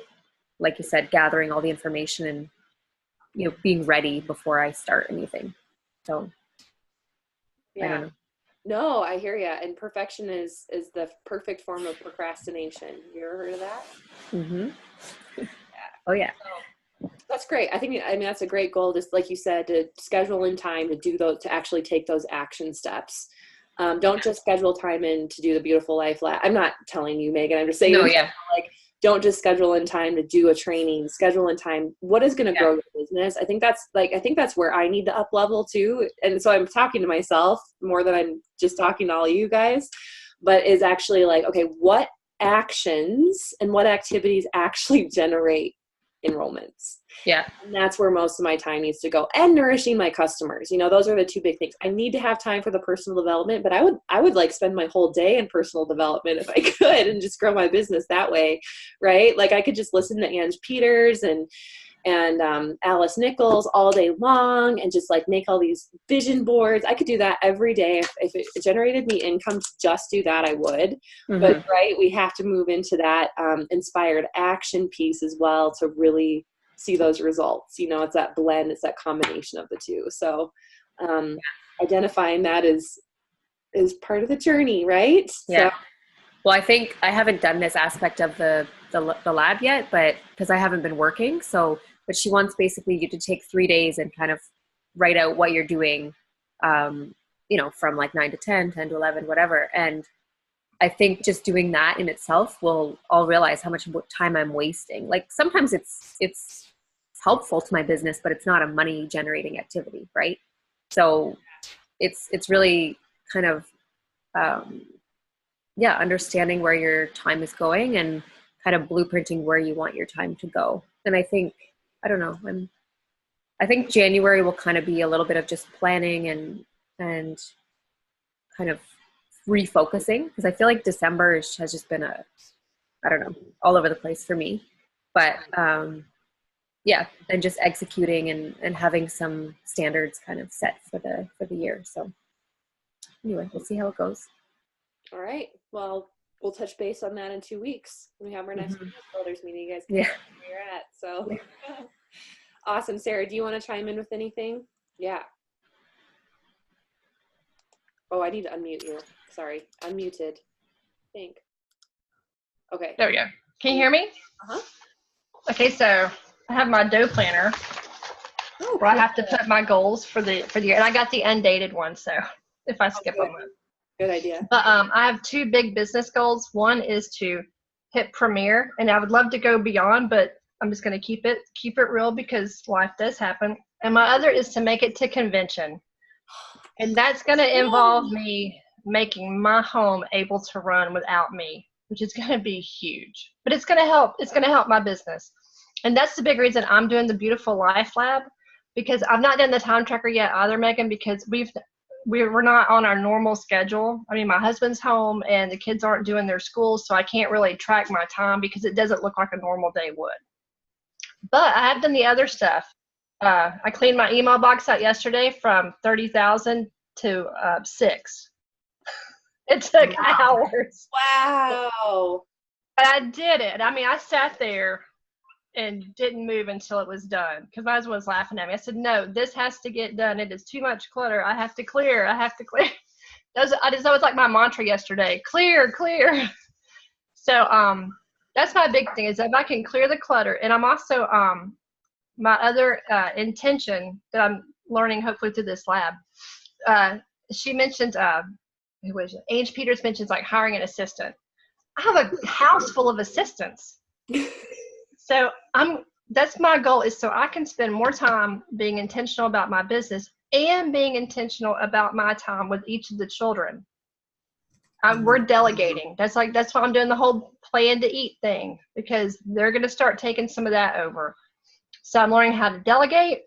D: like you said, gathering all the information and, you know, being ready before I start anything. So
A: yeah.
D: I don't know.
A: No, I hear you. And perfection is the perfect form of procrastination. You ever heard of that?
D: Mm-hmm. Yeah. Oh yeah.
A: So, that's great. I mean, that's a great goal, just like you said, to schedule in time to do those, to actually take those action steps. Don't just schedule time in to do the Beautiful Life Lab. I'm not telling you, Megan, I'm just saying, like, don't just schedule in time to do a training, schedule in time. What is going to grow your business? I think that's where I need to up level too. And so I'm talking to myself more than I'm just talking to all you guys, but is actually like, okay, what actions and what activities actually generate enrollments?
D: Yeah.
A: And that's where most of my time needs to go, and nourishing my customers. Those are the two big things. I need to have time for the personal development, but I would like spend my whole day in personal development if I could, and just grow my business that way. Right. Like I could just listen to Ange Peters and Alice Nichols all day long and just like make all these vision boards. I could do that every day. If it generated me income to just do that, I would. Mm-hmm. But right, we have to move into that inspired action piece as well to really see those results. It's that blend, it's that combination of the two. So identifying that is part of the journey, right?
D: Yeah. So. Well, I think I haven't done this aspect of the lab yet, but because I haven't been working. But she wants basically you to take 3 days and kind of write out what you're doing, from like 9 to 10, 10 to 11, whatever. And I think just doing that in itself I'll realize how much time I'm wasting. Like sometimes it's helpful to my business, but it's not a money generating activity. Right. So it's really kind of, understanding where your time is going and kind of blueprinting where you want your time to go. And I think, I don't know, I think January will kind of be a little bit of just planning and kind of refocusing, because I feel like December has just been all over the place for me. But and just executing and having some standards kind of set for the year. So anyway, we'll see how it goes.
A: All right. Well, we'll touch base on that in 2 weeks when we have our next builders meeting. You guys can see where you're at. So awesome. Sarah, do you want to chime in with anything? Yeah. Oh, I need to unmute you. Sorry. Unmuted. I think. Okay.
B: There we go. Can you hear me?
A: Uh-huh.
B: Okay, so I have my dough planner where I have to put my goals for the year. And I got the undated one, so if I skip them.
A: Good idea.
B: But I have 2 big business goals. One is to hit Premier, and I would love to go beyond, but I'm just going to keep it real because life does happen. And my other is to make it to convention. And that's going to involve me making my home able to run without me, which is going to be huge. But it's going to help. It's going to help my business. And that's the big reason I'm doing the Beautiful Life Lab, because I've not done the time tracker yet either, Megan, because we're not on our normal schedule. I mean, my husband's home and the kids aren't doing their school, so I can't really track my time because it doesn't look like a normal day would. But I have done the other stuff. I cleaned my email box out yesterday from 30,000 to 6. It took hours.
A: Wow.
B: But I did it. I mean, I sat there and didn't move until it was done, because my husband was laughing at me. I said, no, this has to get done. It is too much clutter. I have to clear. That was like my mantra yesterday. Clear. So that's my big thing, is if I can clear the clutter. And I'm also my other intention that I'm learning hopefully through this lab. She mentioned who was it? Ange Peters mentions like hiring an assistant. I have a house full of assistants. So that's my goal, is so I can spend more time being intentional about my business and being intentional about my time with each of the children. We're delegating. That's why I'm doing the whole plan to eat thing, because they're going to start taking some of that over. So I'm learning how to delegate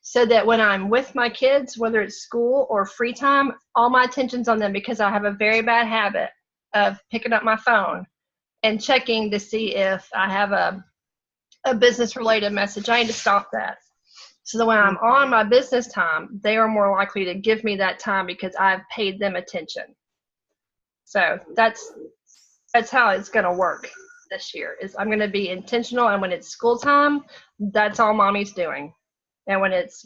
B: so that when I'm with my kids, whether it's school or free time, all my attention's on them, because I have a very bad habit of picking up my phone and checking to see if I have a business related message. I need to stop that. So that when I'm on my business time, they are more likely to give me that time because I've paid them attention. So that's how it's going to work this year, is I'm going to be intentional. And when it's school time, that's all mommy's doing. And when it's,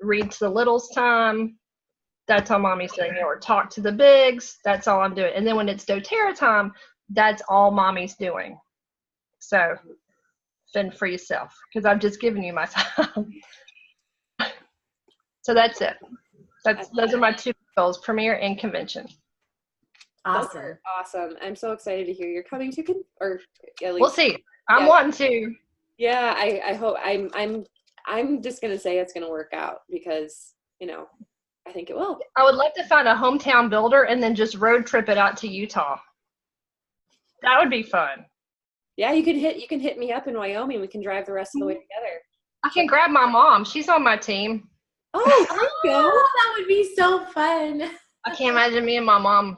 B: read to the littles time, that's all mommy's doing, or talk to the bigs, that's all I'm doing. And then when it's doTERRA time, that's all mommy's doing. So fend for yourself, because I've just given you my time. So that's it. Those are my 2 goals, Premier and convention.
C: Awesome.
A: Awesome. I'm so excited to hear you're coming to or at least
B: We'll see. I'm wanting to.
A: Yeah, I hope I'm just gonna say it's gonna work out because, I think it will.
B: I would love to find a hometown builder and then just road trip it out to Utah. That would be fun.
A: Yeah, you can hit me up in Wyoming. We can drive the rest of the way together.
B: I can grab my mom. She's on my team.
A: Oh, there you go.
C: That would be so fun.
B: I can't imagine me and my mom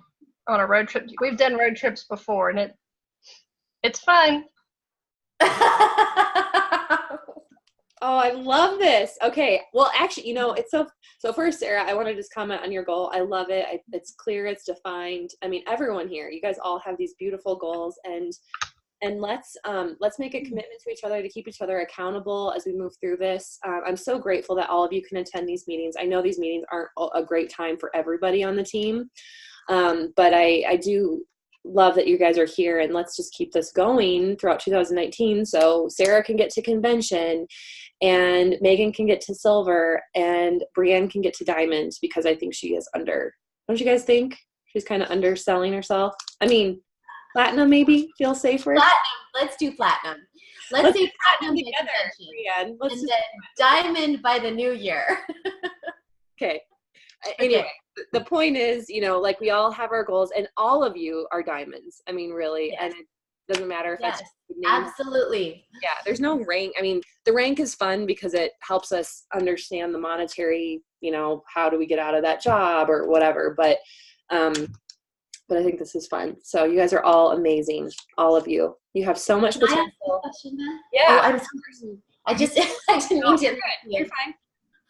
B: on a road trip. We've done road trips before, and it's fun.
A: Oh, I love this. Okay. Well, actually, it's so first, Sarah, I want to just comment on your goal. I love it. It's clear. It's defined. I mean, everyone here, you guys all have these beautiful goals, and let's make a commitment to each other to keep each other accountable as we move through this. I'm so grateful that all of you can attend these meetings. I know these meetings aren't a great time for everybody on the team. But I do love that you guys are here, and let's just keep this going throughout 2019. So Sarah can get to convention, and Megan can get to silver, and Brienne can get to diamond, because I think she is don't you guys think she's kind of underselling herself? I mean, platinum maybe feels safer.
C: Platinum. Let's do platinum. Let's say platinum
A: together, Brienne.
C: And then diamond by the new year.
A: Okay. Anyway, the point is, like, we all have our goals, and all of you are diamonds. I mean, really.
C: Yes.
A: And it doesn't matter if that's
C: absolutely.
A: Yeah, there's no rank. I mean, the rank is fun because it helps us understand the monetary, how do we get out of that job or whatever. But I think this is fun. So you guys are all amazing. All of you. You have so much potential.
C: Yeah. Oh, I'm sorry. I didn't mean to.
A: You're fine.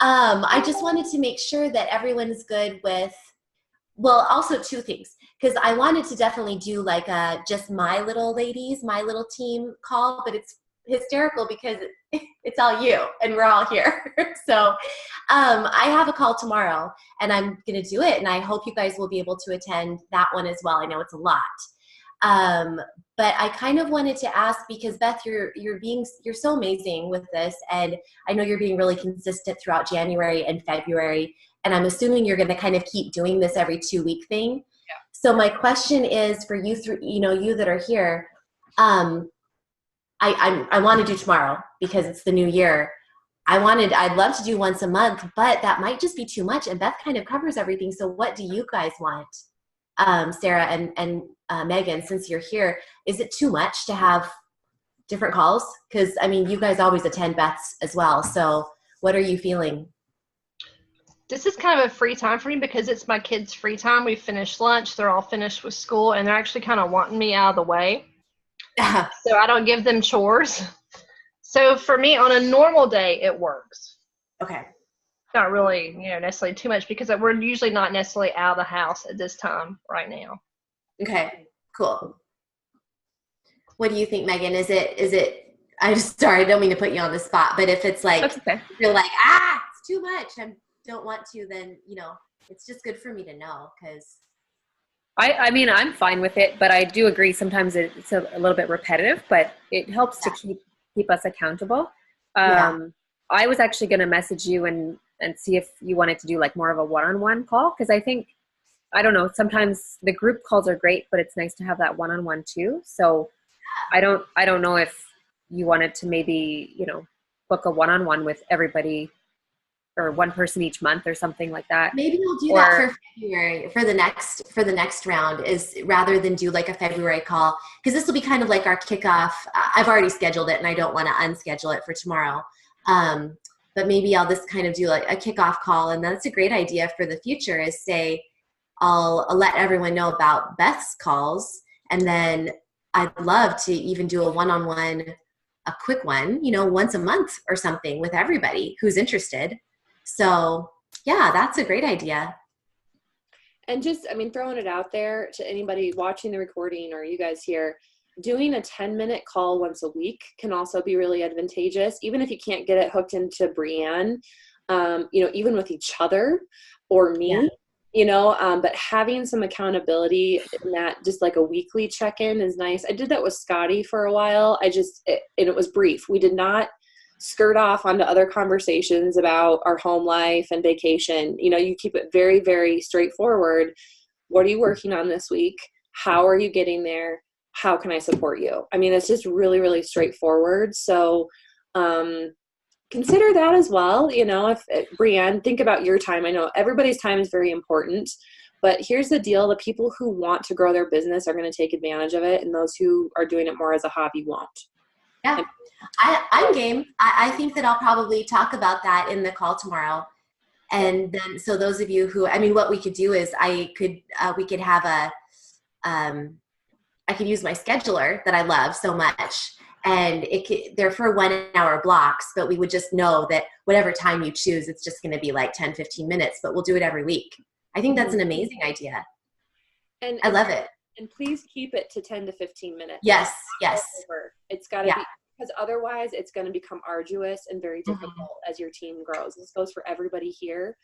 C: I just wanted to make sure that everyone's good with, well, also two things, because I wanted to definitely do like just my little team call, but it's hysterical because it's all you and we're all here. So I have a call tomorrow, and I'm going to do it, and I hope you guys will be able to attend that one as well. I know it's a lot. But I kind of wanted to ask, because Beth, you're so amazing with this, and I know you're being really consistent throughout January and February, and I'm assuming you're going to kind of keep doing this every 2-week thing.
A: Yeah.
C: So my question is for you, you that are here, I want to do tomorrow because it's the new year. I'd love to do once a month, but that might just be too much, and Beth kind of covers everything. So what do you guys want? Sarah and Megan, since you're here, is it too much to have different calls? Because, I mean, you guys always attend Beth's as well. So what are you feeling?
B: This is kind of a free time for me because it's my kids' free time. We finished lunch. They're all finished with school, and they're actually kind of wanting me out of the way. So I don't give them chores. So for me, on a normal day, it works.
C: Okay.
B: Not really, necessarily too much, because we're usually not necessarily out of the house at this time right now.
C: Okay, cool. What do you think, Megan? Is it, sorry, I don't mean to put you on the spot, but if it's like,
D: okay.
C: You're like, it's too much, I don't want to, then, it's just good for me to know, because.
D: I mean, I'm fine with it, but I do agree sometimes it's a little bit repetitive, but it helps to keep us accountable. I was actually going to message you and see if you wanted to do like more of a one-on-one call, because I don't know, sometimes the group calls are great, but it's nice to have that one-on-one too. So I don't know if you wanted to maybe, book a one-on-one with everybody or one person each month or something like that.
C: Maybe we'll do that for February, for the next round, is rather than do like a February call, because this will be kind of like our kickoff. I've already scheduled it and I don't want to unschedule it for tomorrow. But maybe I'll just kind of do like a kickoff call, and that's a great idea for the future, is say, I'll let everyone know about Beth's calls, and then I'd love to even do a one-on-one, a quick one, once a month or something with everybody who's interested. So yeah, that's a great idea.
A: And just, throwing it out there to anybody watching the recording or you guys here, doing a 10-minute call once a week can also be really advantageous, even if you can't get it hooked into Brienne, even with each other or me, but having some accountability in that, just like a weekly check-in is nice. I did that with Scotty for a while. And it was brief. We did not skirt off onto other conversations about our home life and vacation. You keep it very, very straightforward. what are you working on this week? How are you getting there? How can I support you? I mean, it's just really, really straightforward. So consider that as well. You know, if Brianne, think about your time. I know everybody's time is very important, but here's the deal. The people who want to grow their business are going to take advantage of it, and those who are doing it more as a hobby won't.
C: Yeah, I'm game. I think that I'll probably talk about that in the call tomorrow. And then, so those of you who, I mean, what we could do is we could have I could use my scheduler that I love so much, and they're for 1 hour blocks, but we would just know that whatever time you choose, it's just going to be like 10, 15 minutes, but we'll do it every week. I think that's an amazing idea. And I love it.
A: And please keep it to 10 to 15 minutes.
C: Yes.
A: It's got to be, because otherwise it's going to become arduous and very difficult as your team grows. This goes for everybody here.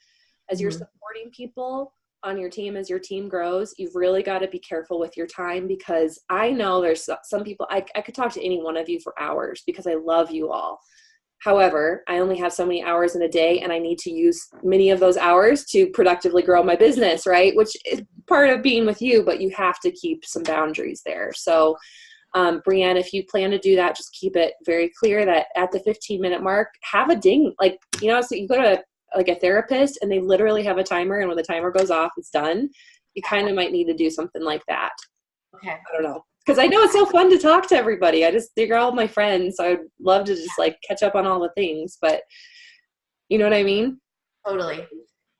A: As you're supporting people on your team, as your team grows, you've really got to be careful with your time, because I know there's some people, I could talk to any one of you for hours because I love you all. However, I only have so many hours in a day, and I need to use many of those hours to productively grow my business, right? Which is part of being with you, but you have to keep some boundaries there. So Brianne, if you plan to do that, just keep it very clear that at the 15-minute mark, have a ding. Like, you know, so you go to like a therapist and they literally have a timer, and when the timer goes off, it's done. You kind of might need to do something like that.
C: Okay.
A: I don't know. Because I know it's so fun to talk to everybody. They're all my friends. So I'd love to just like catch up on all the things, but you know what I mean?
C: Totally.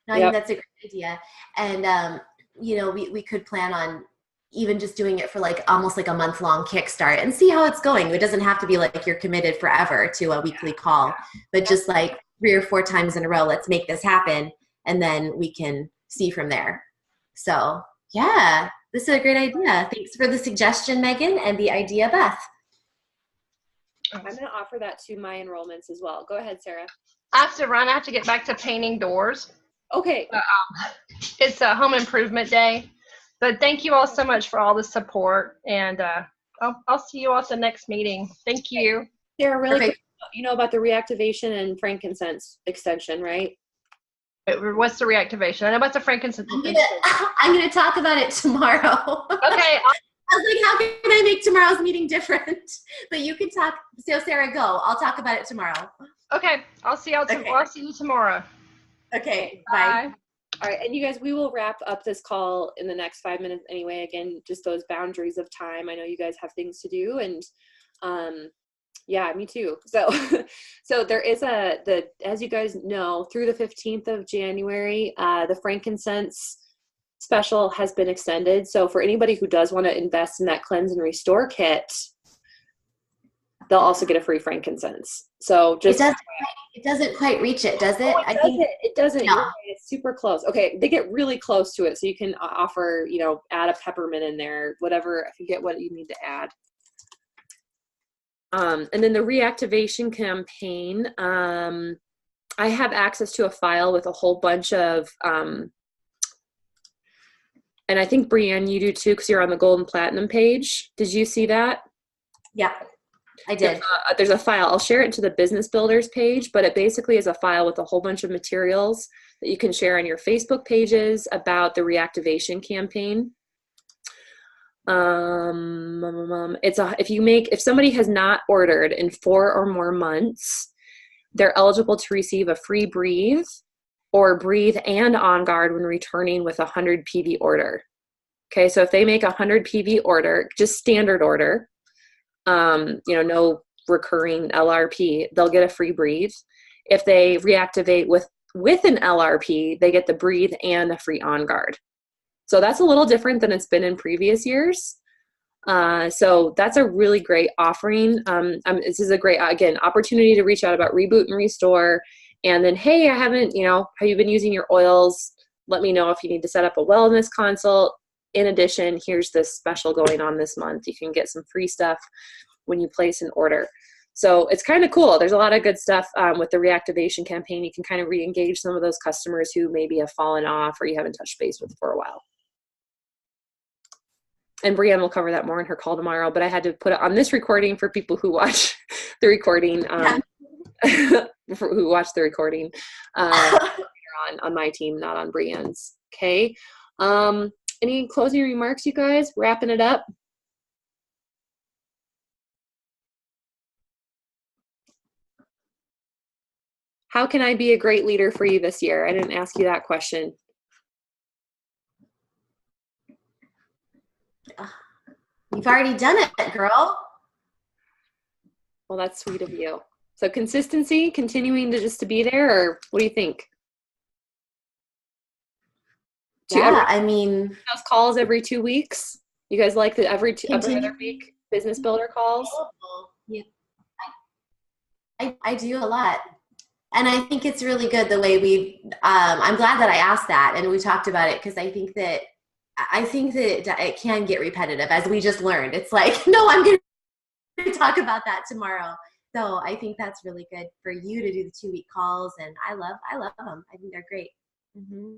C: No, I think that's a great idea. And, you know, we could plan on even just doing it for like almost like a month-long kickstart and see how it's going. It doesn't have to be like you're committed forever to a weekly call, but just like 3 or 4 times in a row, let's make this happen. And then we can see from there. So yeah, this is a great idea. Thanks for the suggestion, Megan, and the idea, Beth.
A: I'm going to offer that to my enrollments as well. Go ahead, Sarah.
B: I have to run. I have to get back to painting doors.
A: Okay.
B: It's a home improvement day. But thank you all so much for all the support. And I'll see you all at the next meeting. Thank you.
A: Sarah, really quick, you know about the reactivation and frankincense extension, right?
B: What's the reactivation? I know about the frankincense.
C: I'm gonna talk about it tomorrow.
B: Okay.
C: I was like, how can I make tomorrow's meeting different? But you can talk. So Sarah, go. I'll talk about it tomorrow.
B: Okay. I'll see you tomorrow.
C: Okay. Bye.
A: All right. And you guys, we will wrap up this call in the next 5 minutes anyway. Again, just those boundaries of time. I know you guys have things to do, and yeah, me too. So, so there is as you guys know, through the 15th of January, the frankincense special has been extended. So for anybody who does want to invest in that cleanse and restore kit, they'll also get a free frankincense. So just
C: it doesn't quite reach it, does it?
A: I think it doesn't. Yeah. Right. It's super close. Okay, they get really close to it, so you can offer, you know, add a peppermint in there, whatever. I forget what you need to add. And then the reactivation campaign, I have access to a file with a whole bunch of, and I think Brianne, you do too, because you're on the gold and platinum page. Did you see that?
C: Yeah, I did.
A: There's a file. I'll share it to the business builders page, but it basically is a file with a whole bunch of materials that you can share on your Facebook pages about the reactivation campaign. If somebody has not ordered in 4 or more months, they're eligible to receive a free breathe or breathe and on guard when returning with a 100 PV order. Okay, so if they make a 100 PV order, just standard order, you know, no recurring LRP, they'll get a free breathe. If they reactivate with an LRP, they get the breathe and a free on guard. So that's a little different than it's been in previous years. So that's a really great offering. This is a great, again, opportunity to reach out about reboot and restore. And then, hey, have you been using your oils? Let me know if you need to set up a wellness consult. In addition, here's this special going on this month. You can get some free stuff when you place an order. So it's kind of cool. There's a lot of good stuff with the reactivation campaign. You can kind of re-engage some of those customers who maybe have fallen off or you haven't touched base with for a while. And Brianne will cover that more in her call tomorrow, but I had to put it on this recording for people who watch the recording, who watch the recording on my team, not on Brianne's. Okay. Any closing remarks, you guys? Wrapping it up? How can I be a great leader for you this year? I didn't ask you that question.
C: You've already done it, girl.
A: Well, that's sweet of you. So consistency, continuing to be there, or what do you think?
C: I mean,
A: those calls every 2 weeks. You guys like the every other week business builder calls?
C: Yeah, I do a lot. And I think it's really good the way I'm glad that I asked that and we talked about it, because I think that it can get repetitive, as we just learned. It's like, no, I'm going to talk about that tomorrow. So I think that's really good for you to do the 2-week calls, and I love them. I think they're great. Mm-hmm.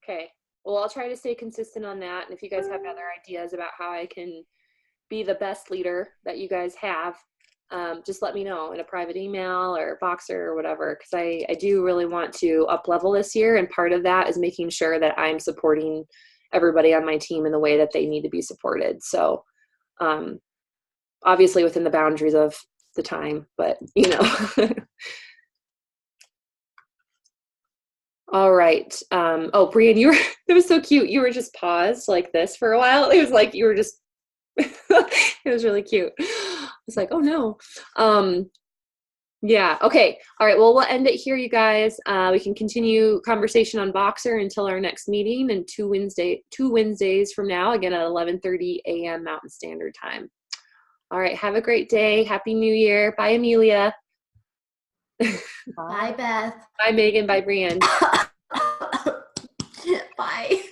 A: Okay. Well, I'll try to stay consistent on that. And if you guys have other ideas about how I can be the best leader that you guys have, just let me know in a private email or Boxer or whatever, because I do really want to up level this year. And part of that is making sure that I'm supporting everybody on my team in the way that they need to be supported. So obviously within the boundaries of the time, but All right. Oh, Brian, that was so cute. You were just paused like this for a while. It was like you were just, it was really cute. It's like, oh no. Yeah. Okay. All right. Well, we'll end it here, you guys. We can continue conversation on Boxer until our next meeting, and two Wednesdays from now, again at 11:30 a.m. Mountain Standard Time. All right. Have a great day. Happy New Year. Bye, Amelia.
C: Bye, Beth.
A: Bye, Megan. Bye, Brianne.
C: Bye.